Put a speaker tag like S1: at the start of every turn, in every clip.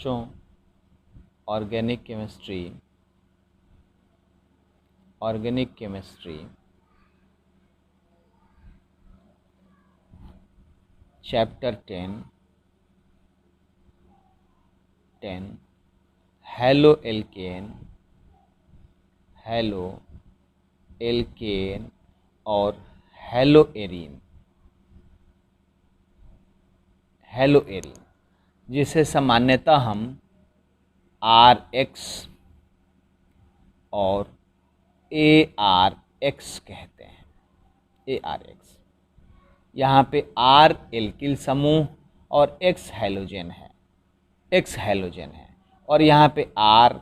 S1: बच्चों, organic chemistry chapter 10 halo alkane और hello arene जिसे सामान्यतः हम RX और ARX कहते हैं। ARX यहाँ पे R एल्किल समूह और X हैलोजन है और यहाँ पे R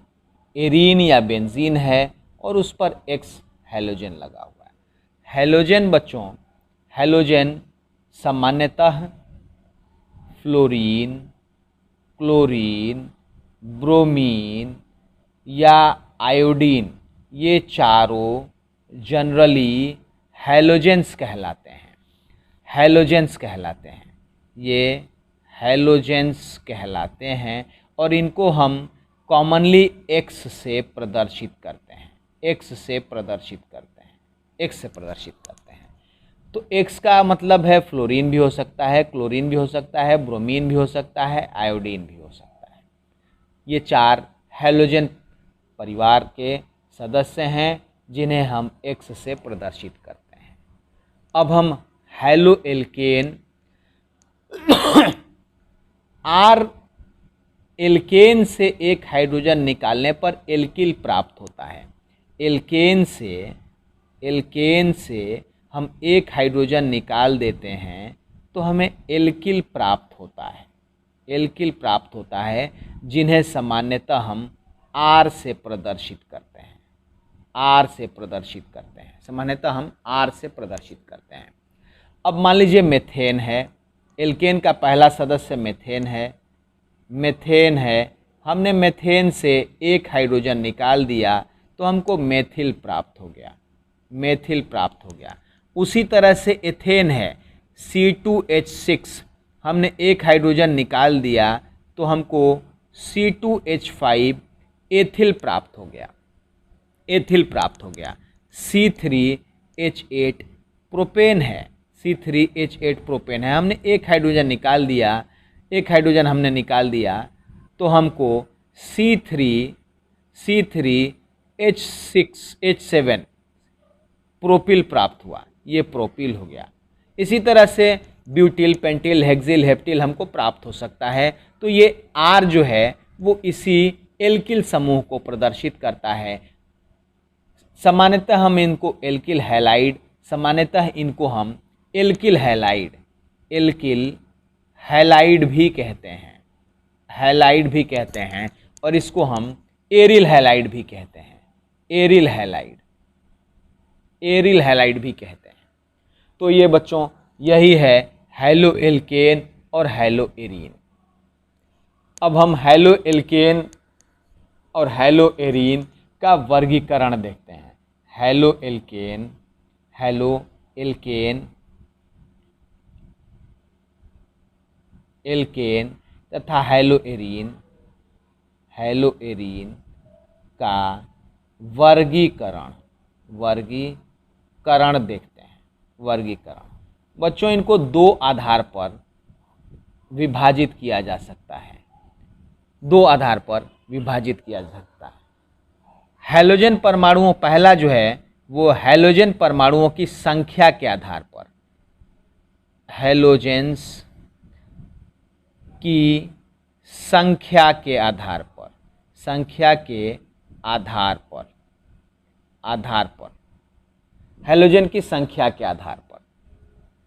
S1: एरीन या बेंजीन है और उस पर X हैलोजन लगा हुआ है। हैलोजन बच्चों, हैलोजन सामान्यतः फ्लोरीन, क्लोरीन, ब्रोमीन या आयोडीन, ये चारों जनरली हैलोजेंस कहलाते हैं। ये हैलोजेंस कहलाते हैं और इनको हम कॉमनली X से प्रदर्शित करते हैं। तो X का मतलब है फ्लोरीन भी हो सकता है, क्लोरीन भी हो सकता है, ब्रोमीन भी हो सकता है, आयोडीन भी हो सकता है। ये चार हैलोजन परिवार के सदस्य हैं जिन्हें हम X से प्रदर्शित करते हैं। अब हम हेलो एल्केन R एल्केन से एक हाइड्रोजन निकालने पर एल्किल प्राप्त होता है। एल्केन से हम एक हाइड्रोजन निकाल देते हैं तो हमें एल्किल प्राप्त होता है, जिन्हें सामान्यतः हम R से प्रदर्शित करते हैं। अब मान लीजिए मेथेन है, एल्केन का पहला सदस्य मेथेन है। हमने मेथेन से एक हाइड्रोजन निकाल दिया तो हमको मेथिल प्राप्त हो गया। उसी तरह से एथेन है, C2H6, हमने एक हाइड्रोजन निकाल दिया तो हमको C2H5 एथिल प्राप्त हो गया। C3H8 प्रोपेन है, हमने एक हाइड्रोजन निकाल दिया तो हमको C3H7 प्रोपिल प्राप्त हुआ, ये प्रोपिल हो गया। इसी तरह से ब्यूटिल, पेंटिल, हेक्सिल, हेप्टिल हमको प्राप्त हो सकता है। तो ये R जो है वो इसी एल्किल समूह को प्रदर्शित करता है। सामान्यतः हम इनको एल्किल हैलाइड भी कहते हैं और इसको हम एरिल हैलाइड भी कहते हैं। तो ये बच्चों, यही है हेलो एल्केन और हेलो एरीन। अब हम हेलो एल्केन और हेलो एरीन का वर्गीकरण देखते हैं। हेलो एल्केन तथा हेलो एरीन का वर्गीकरण देखते हैं। बच्चों, इनको दो आधार पर विभाजित किया जा सकता है। हैलोजन परमाणुओं, पहला जो है वो हैलोजन परमाणुओं की संख्या के आधार पर, हैलोजेंस की संख्या के आधार पर हैलोजन की संख्या के आधार पर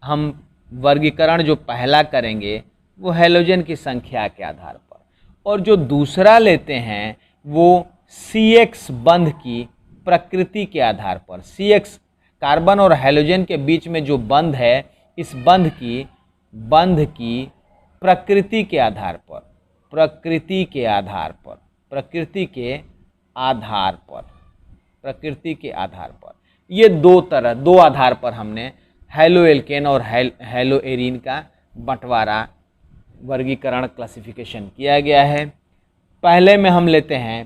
S1: हम वर्गीकरण जो पहला करेंगे वो हैलोजन की संख्या के आधार पर, और जो दूसरा लेते हैं वो CX बंध की प्रकृति के आधार पर। CX कार्बन और हैलोजन के बीच में जो बंध है, इस बंध की प्रकृति के आधार पर ये दो आधार पर हमने हेलो एल्केन और हेलो एरीन का बंटवारा, वर्गीकरण, क्लासिफिकेशन किया गया है। पहले में हम लेते हैं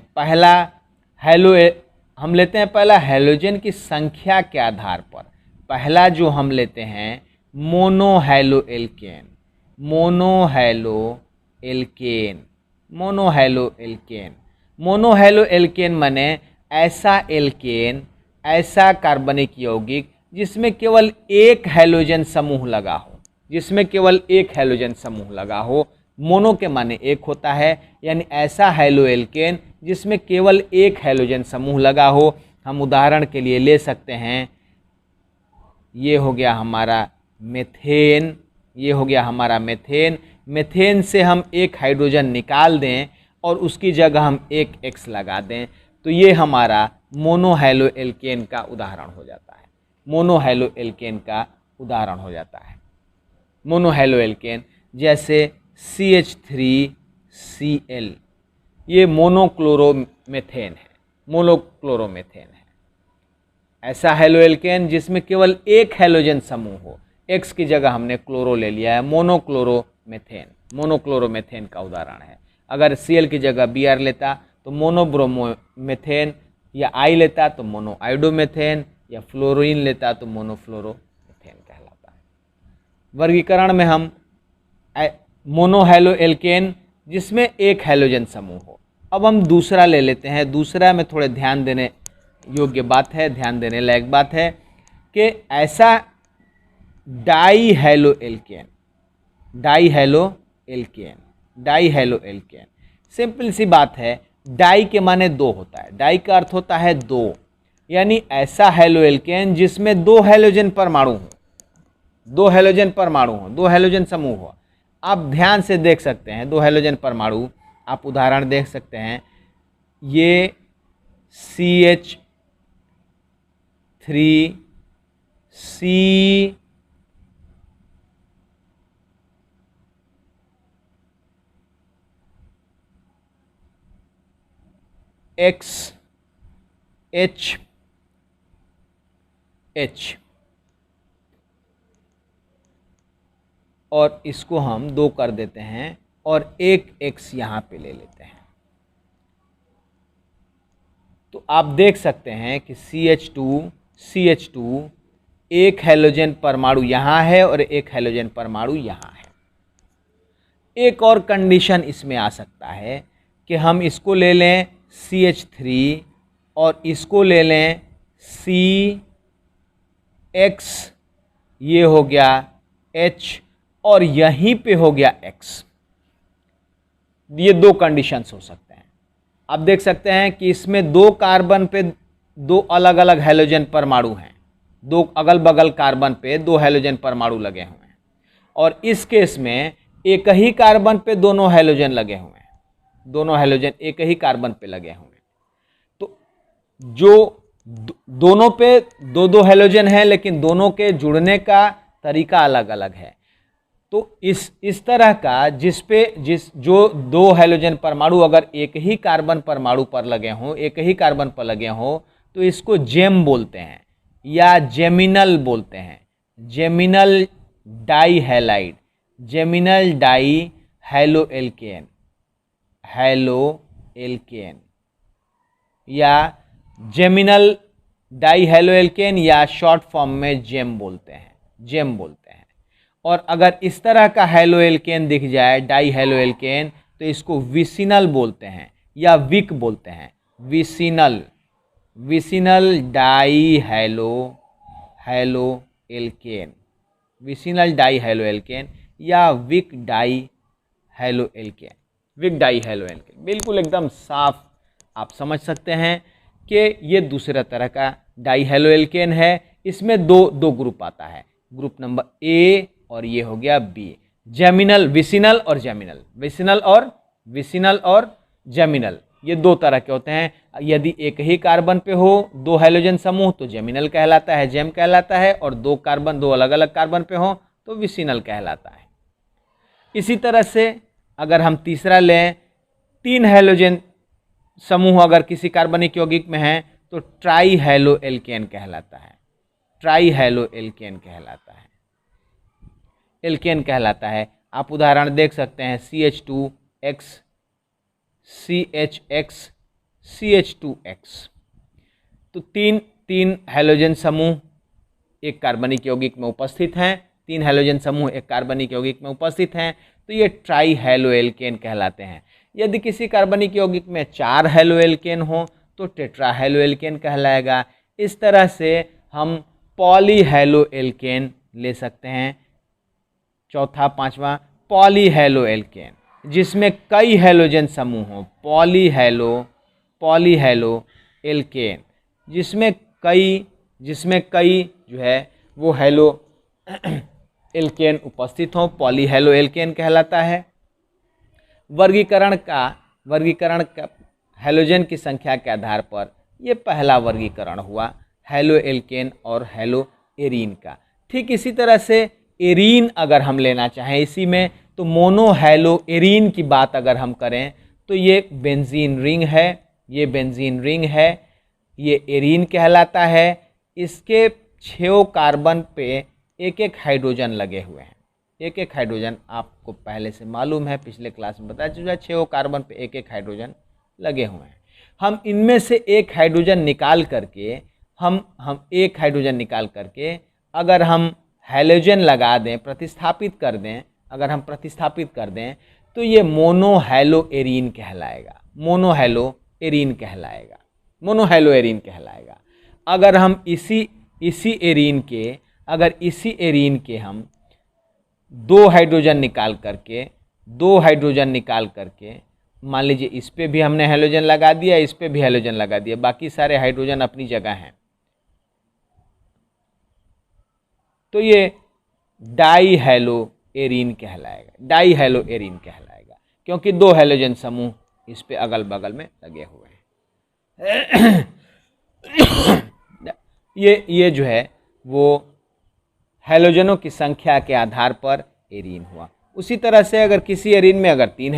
S1: पहला हैलोजन की संख्या के आधार पर। पहला जो हम लेते हैं मोनोहैलो एल्केन, मोनोहैलो एल्केन, मोनोहैलो एल्केन। मोनोहैलो एल्केन माने ऐसा एल्केन, ऐसा कार्बनिक यौगिक जिसमें केवल एक हैलोजन समूह लगा हो, जिसमें केवल एक हैलोजन समूह लगा हो। मोनो के माने एक होता है, यानी ऐसा हैलो एल्केन जिसमें केवल एक हैलोजन समूह लगा हो। हम उदाहरण के लिए ले सकते हैं, ये हो गया हमारा मेथेन, ये हो गया हमारा मेथेन। मेथेन से हम एक हाइड्रोजन निकाल दें और उसकी जगह हम एक X लगा दें तो ये हमारा मोनोहैलो एल्केन का उदाहरण हो जाता है, मोनोहैलो एल्केन का उदाहरण हो जाता है। मोनोहैलो एल्केन जैसे CH3Cl, ये मोनोक्लोरोमेथेन है, मोनोक्लोरोमेथेन है। ऐसा हैलो एल्केन जिसमें केवल एक हैलोजन समूह हो, X की जगह हमने क्लोरो ले लिया है, मोनोक्लोरोमेथेन, मोनोक्लोरोमेथेन का उदाहरण है। अगर Cl की जगह Br लेता तो मोनोब्रोमोमेथेन, या I लेता तो मोनोआइडोमेथेन, या फ्लोरीन लेता तो मोनोफ्लोरोमेथेन कहलाता है। वर्गीकरण में हम मोनोहैलो एल्केन जिसमें एक हैलोजन समूह हो। अब हम दूसरा ले लेते हैं। दूसरा में थोड़े ध्यान देने योग्य बात है, ध्यान देने लायक बात है कि ऐसा डाईहैलो एल्केन, डाईहैलो एल्केन, डाईहैलो एल्केन। सिंपल सी बात है, डाई के माने दो होता है, डाई का अर्थ होता है दो, यानी ऐसा हैलो एल्केन जिसमें दो हैलोजन परमाणु हो, दो हैलोजन परमाणु हो, दो हैलोजन समूह हो। आप ध्यान से देख सकते हैं, दो हैलोजन परमाणु, आप उदाहरण देख सकते हैं, ये CH3C XHH, और इसको हम दो कर देते हैं और एक X यहाँ पे ले लेते हैं। तो आप देख सकते हैं कि CH2 एक हैलोजन परमाणु यहाँ है और एक हैलोजन परमाणु यहाँ है। एक और कंडीशन इसमें आ सकता है कि हम इसको ले लें CH3 और इसको ले लें CX, ये हो गया H और यहीं पे हो गया X। ये दो कंडीशंस हो सकते हैं। आप देख सकते हैं कि इसमें दो कार्बन पे दो अलग अलग हैलोजन परमाणु हैं, दो अगल बगल कार्बन पे दो हैलोजन परमाणु लगे हुए हैं, और इस केस में एक ही कार्बन पे दोनों हैलोजन लगे हुए हैं, दोनों हैलोजन एक ही कार्बन पे लगे हुए हैं। तो जो दोनों पे दो दो हैलोजन है लेकिन दोनों के जुड़ने का तरीका अलग अलग है। तो इस तरह का जो दो हैलोजन परमाणु अगर एक ही कार्बन परमाणु पर लगे हों, एक ही कार्बन पर लगे हों, तो इसको जेम बोलते हैं या जेमिनल बोलते हैं, geminal dihalide, geminal di halo alkane, halo alkane, या जेमिनल डाईहैलो एल्केन, या शॉर्ट फॉर्म में जेम बोलते हैं, जेम बोलते हैं। और अगर इस तरह का हैलो एल्केन दिख जाए, डाई हैलो एल्केन, तो इसको विसिनल बोलते हैं या विक बोलते हैं, vicinal, vicinal di halo alkane, vicinal di halo alkane या vic di halo alkane, vic di halo alkane. बिल्कुल एकदम साफ आप समझ सकते हैं कि ये दूसरा तरह का डाई हैलो एल्केन है। इसमें दो ग्रुप आता है, ग्रुप नंबर ए और ये हो गया बी, जेमिनल, विसिनल और जेमिनल, विसिनल और जेमिनल, ये दो तरह के होते हैं। यदि एक ही कार्बन पे हो दो हैलोजन समूह तो जेमिनल कहलाता है, जेम कहलाता है, और दो अलग अलग कार्बन पे हो तो विसिनल कहलाता है। इसी तरह से अगर हम तीसरा लें, तीन हैलोजन समूह अगर किसी कार्बनिक यौगिक में है तो ट्राई हैलो एल्केन कहलाता है, ट्राई हैलो एल्केन कहलाता है, एल्केन कहलाता है। आप उदाहरण देख सकते हैं CH2X CHX CH2X। तो तीन हैलोजन समूह एक कार्बनिक यौगिक में उपस्थित हैं, 3 हैलोजन समूह एक कार्बनिक यौगिक में उपस्थित हैं, तो ये ट्राई हैलो एल्केन कहलाते हैं। यदि किसी कार्बनिक यौगिक में 4 हैलो एल्केन हो तो टेट्रा हैलो एल्केन कहलाएगा। इस तरह से हम पॉली हैलो एल्केन ले सकते हैं। चौथा, पांचवा, पॉली हैलो एल्केन जिसमें कई हैलोजन समूह हों, पॉली हैलो एल्केन जिसमें कई जो है वो हैलो एल्केन उपस्थित हों, पॉली हैलो एल्केन कहलाता है। वर्गीकरण का हैलोजन की संख्या के आधार पर ये पहला वर्गीकरण हुआ हैलो एल्केन और हैलो एरीन का। ठीक इसी तरह से एरीन अगर हम लेना चाहें इसी में, तो मोनो हैलो एरीन की बात अगर हम करें तो ये बेंजीन रिंग है, ये एरीन कहलाता है। इसके 6 कार्बन पे एक हाइड्रोजन लगे हुए हैं। एक हाइड्रोजन आपको पहले से मालूम है, पिछले क्लास में बताया चुका, 6 कार्बन पे एक हाइड्रोजन लगे हुए हैं। हम इनमें से एक हाइड्रोजन निकाल करके अगर हम हैलोजन लगा दें, प्रतिस्थापित कर दें, तो ये मोनो हैलो एरीन कहलाएगा। अगर हम इसी एरीन के हम 2 हाइड्रोजन निकाल करके मान लीजिए इस पे भी हमने हैलोजन लगा दिया, इस पे भी हैलोजन लगा दिया, बाकी सारे हाइड्रोजन अपनी जगह हैं, तो ये डाई हैलो एरीन कहलाएगा क्योंकि 2 हैलोजन समूह इस पे अगल बगल में लगे हुए हैं। ये जो है वो हैलोजनों की संख्या के आधार पर एरीन हुआ। उसी तरह से अगर किसी एरीन में अगर 3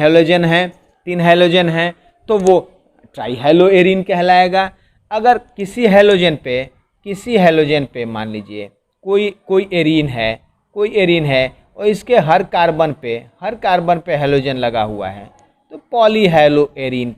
S1: हैलोजन हैं तो वो ट्राई हैलो एरीन कहलाएगा। अगर किसी हैलोजन पे मान लीजिए कोई एरीन है और इसके हर कार्बन पे हैलोजन लगा हुआ है तो पॉली हैलो एरीन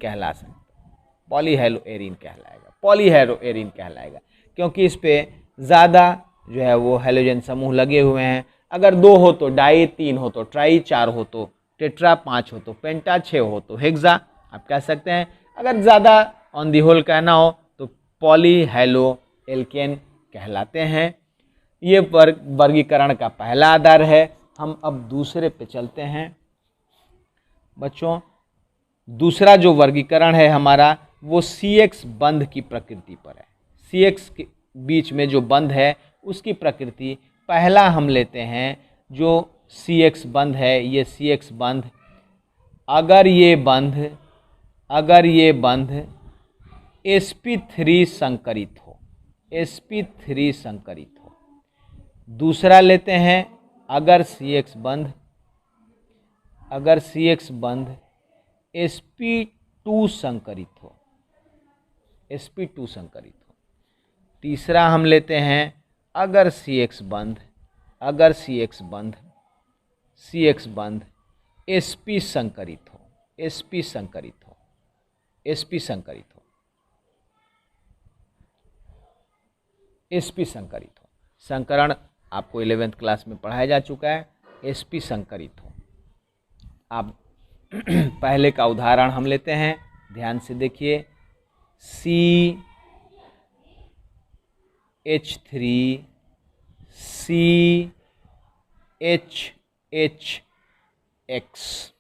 S1: कहलाएगा क्योंकि इस पे ज़्यादा जो है वो हैलोजन समूह लगे हुए हैं। अगर 2 हो तो डाई, 3 हो तो ट्राई, 4 हो तो टेट्रा, 5 हो तो पेंटा, 6 हो तो हेक्सा आप कह सकते हैं। अगर ज़्यादा ऑन दी होल कहना हो तो पॉली हैलो एल्केन कहलाते हैं। ये वर्गीकरण का पहला आधार है। हम अब दूसरे पे चलते हैं बच्चों। दूसरा जो वर्गीकरण है हमारा वो CX बंध की प्रकृति पर है। CX के बीच में जो बंध है उसकी प्रकृति पहला हम लेते हैं। जो CX बंध है, ये CX बंध अगर ये बंध sp3 संकरित हो। दूसरा लेते हैं अगर CX बंध sp2 संकरित हो। तीसरा हम लेते हैं अगर CX बंध sp संकरित हो। संकरण आपको 11th क्लास में पढ़ाया जा चुका है। sp संकरित हो। आप पहले का उदाहरण हम लेते हैं, ध्यान से देखिए। CH3 CHHX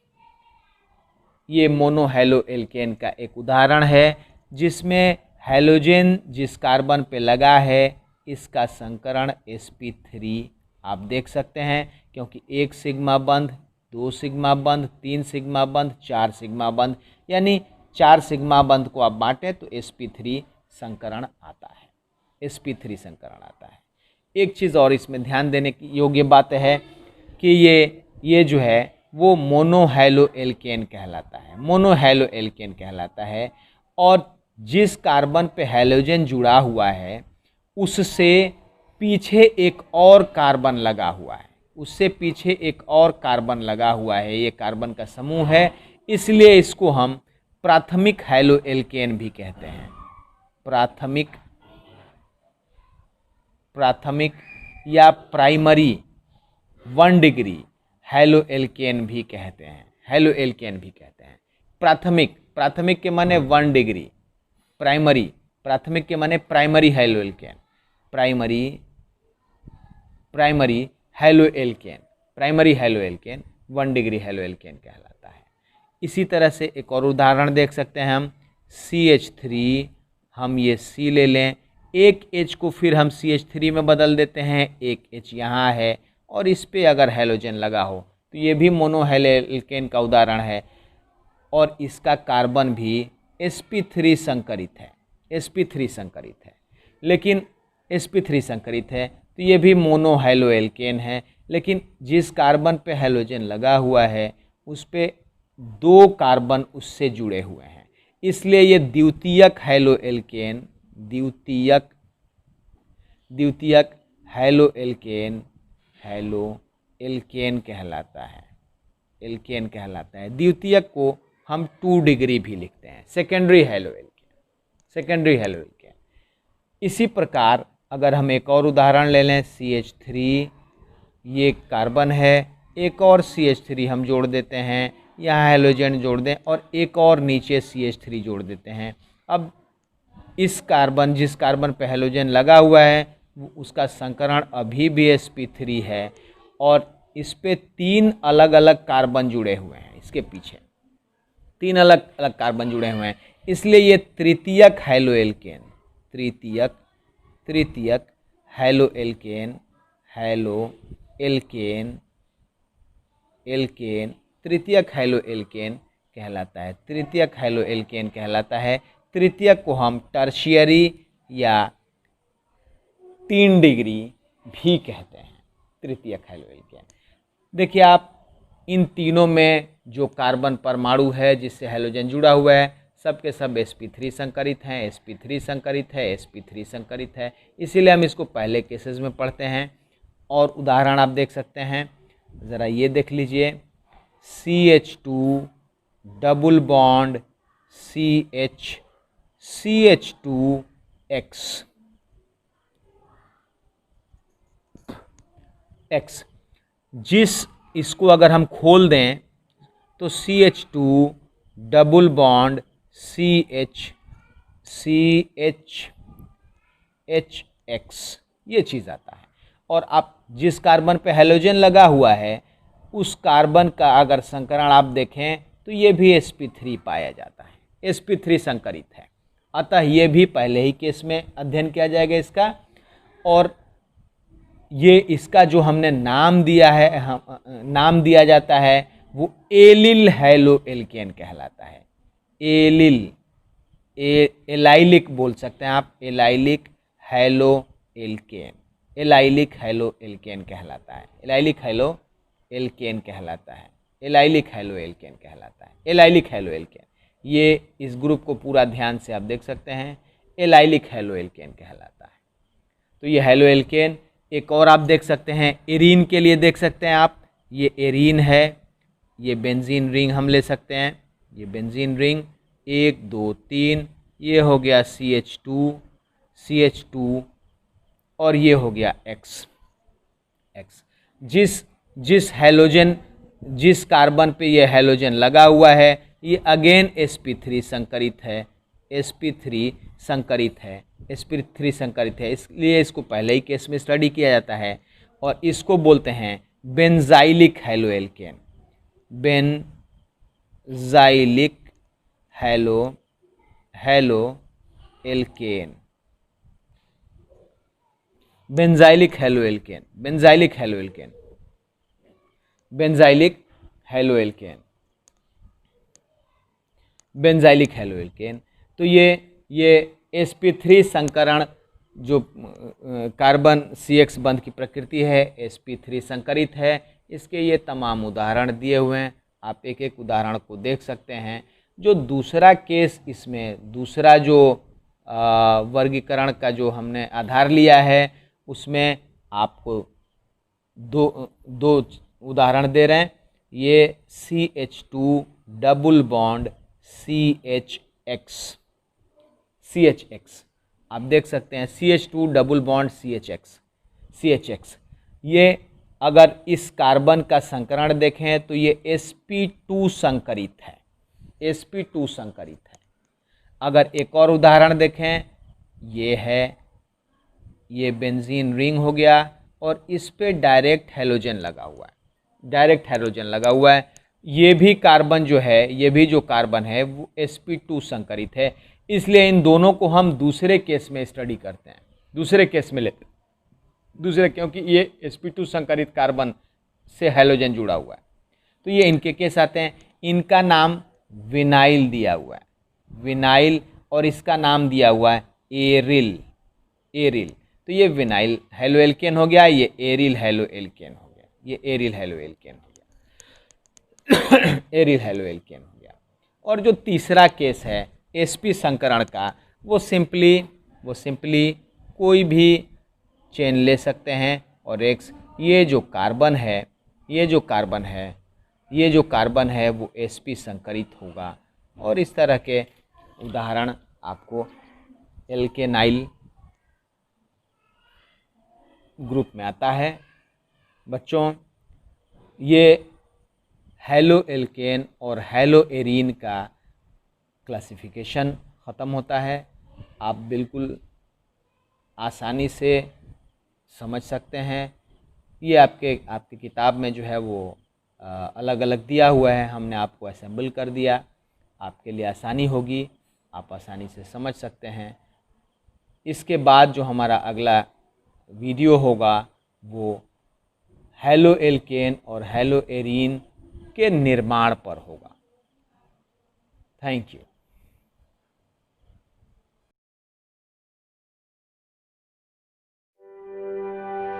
S1: ये मोनो हैलो एल्केन का एक उदाहरण है जिसमें हैलोजन जिस कार्बन पे लगा है इसका संकरण sp3 आप देख सकते हैं क्योंकि 1 सिग्मा बंध, 2 सिग्मा बंध, 3 सिग्मा बंध, 4 सिग्मा बंध, यानी 4 सिग्मा बंध को आप बांटें तो sp3 संकरण आता है। एक चीज़ और इसमें ध्यान देने की योग्य बात है कि ये जो है वो मोनो हैलो एल्केन कहलाता है और जिस कार्बन पे हैलोजन जुड़ा हुआ है उससे पीछे एक और कार्बन लगा हुआ है। ये कार्बन का समूह है, इसलिए इसको हम प्राथमिक हैलो एल्केन भी कहते हैं। प्राथमिक या प्राइमरी 1 डिग्री हैलो एल्केन भी कहते हैं। प्राथमिक के माने 1 डिग्री, प्राथमिक के माने primary haloalkane, primary haloalkane 1 degree haloalkane कहलाता है। इसी तरह से एक और उदाहरण देख सकते हैं हम, CH3, हम ये C ले लें, एक H को फिर हम CH3 में बदल देते हैं, एक H यहाँ है और इस पे अगर हैलोजन लगा हो तो ये भी मोनो हैलो एल्केन का उदाहरण है। और इसका कार्बन भी sp3 संकरित है, लेकिन sp3 संकरित है तो ये भी मोनो हैलो एल्केन है, लेकिन जिस कार्बन पे हैलोजन लगा हुआ है उस पे 2 कार्बन उससे जुड़े हुए हैं, इसलिए ये द्वितीयक हैलो एल्केन कहलाता है। द्वितीयक को हम 2 डिग्री भी लिखते हैं, सेकेंडरी हैलो एल्केन। इसी प्रकार अगर हम एक और उदाहरण ले लें, CH3, ये कार्बन है, एक और CH3 हम जोड़ देते हैं, यहाँ हैलोजन जोड़ दें और एक और नीचे CH3 जोड़ देते हैं। अब जिस कार्बन पे हैलोजन लगा हुआ है उसका संकरण अभी भी sp3 है और इस पे 3 अलग अलग कार्बन जुड़े हुए हैं, इसके पीछे 3 अलग अलग कार्बन जुड़े हुए हैं, इसलिए ये तृतीयक हैलो एल्केन तृतीयक हैलो एल्केन कहलाता है। तृतीयक को हम टर्शियरी या 3 डिग्री भी कहते हैं, तृतीयक हैलो एल्केन। देखिए आप, इन तीनों में जो कार्बन परमाणु है जिससे हैलोजन जुड़ा हुआ है सबके सब sp3 संकरित है, इसीलिए हम इसको पहले केसेस में पढ़ते हैं। और उदाहरण आप देख सकते हैं, ज़रा ये देख लीजिए, CH2 डबल बॉन्ड CH2X, इसको अगर हम खोल दें तो CH2 डबल बॉन्ड CHX ये चीज़ आता है। और आप जिस कार्बन पे हैलोजन लगा हुआ है उस कार्बन का अगर संकरण आप देखें तो ये भी sp3 पाया जाता है, sp3 संकरित है। अतः ये भी पहले ही केस में अध्ययन किया जाएगा इसका। और ये इसका जो हमने नाम दिया जाता है वो एलिल हैलो एल्केन कहलाता है। एलाइलिक बोल सकते हैं आप, एलाइलिक हैलो एल्केन कहलाता है, एलाइलिक हैलो एल्केन ये इस ग्रुप को पूरा ध्यान से आप देख सकते हैं, एलाइलिक हैलो एल्केन कहलाता है। तो ये हैलो एल्केन। एक और आप देख सकते हैं, एरीन के लिए देख सकते हैं आप, ये एरीन है, ये बेंजीन रिंग हम ले सकते हैं, ये बेंजीन रिंग 1 2 3, ये हो गया CH2 और ये हो गया X। जिस कार्बन पे ये हैलोजन लगा हुआ है ये अगेन sp3 संकरित है, इसलिए इसको पहले ही केस में स्टडी किया जाता है। और इसको बोलते हैं benzylic haloalkane, benzylic haloalkane. तो ये sp3 संकरण जो कार्बन CX बंध की प्रकृति है sp3 संकरित है, इसके ये तमाम उदाहरण दिए हुए हैं, आप एक एक उदाहरण को देख सकते हैं। जो दूसरा केस, इसमें दूसरा जो वर्गीकरण का जो हमने आधार लिया है उसमें आपको दो उदाहरण दे रहे हैं। ये CH2 डबल बॉन्ड CH आप देख सकते हैं CH2 डबल बॉन्ड CHX। ये अगर इस कार्बन का संकरण देखें तो ये sp2 संकरित है, sp2 संकरित है। अगर एक और उदाहरण देखें, ये है, ये बेंजीन रिंग हो गया और इस पे डायरेक्ट हैलोजन लगा हुआ है, डायरेक्ट हैलोजन लगा हुआ है। ये भी कार्बन जो है, ये भी जो कार्बन है वो sp2 संकरित है, इसलिए इन दोनों को हम दूसरे केस में स्टडी करते हैं, दूसरे केस में लेते हैं, दूसरे, क्योंकि ये sp2 संकरित कार्बन से हैलोजन जुड़ा हुआ है। तो ये इनके केस आते हैं। इनका नाम विनाइल दिया हुआ है, विनाइल, और इसका नाम दिया हुआ है एरिल, एरिल। तो ये विनाइल हेलोएल्केन हो गया, ये एरिल हेलोएल्केन हो गया, ये एरिल हेलोएल्केन हो गया, एरिल हेलोएल्केन हो गया। और जो तीसरा केस है sp संकरण का, वो सिंपली कोई भी चेन ले सकते हैं और X, ये जो कार्बन है, ये जो कार्बन है वो sp संकरित होगा। और इस तरह के उदाहरण आपको एल्केनाइल ग्रुप में आता है। बच्चों, ये हेलो एल्केन और हेलो एरीन का क्लासिफिकेशन ख़त्म होता है। आप बिल्कुल आसानी से समझ सकते हैं। ये आपकी किताब में जो है वो अलग अलग दिया हुआ है, हमने आपको असेंबल कर दिया, आपके लिए आसानी होगी, आप आसानी से समझ सकते हैं। इसके बाद जो हमारा अगला वीडियो होगा वो हेलो एल्केन और हेलो एरीन के निर्माण पर होगा। Thank you.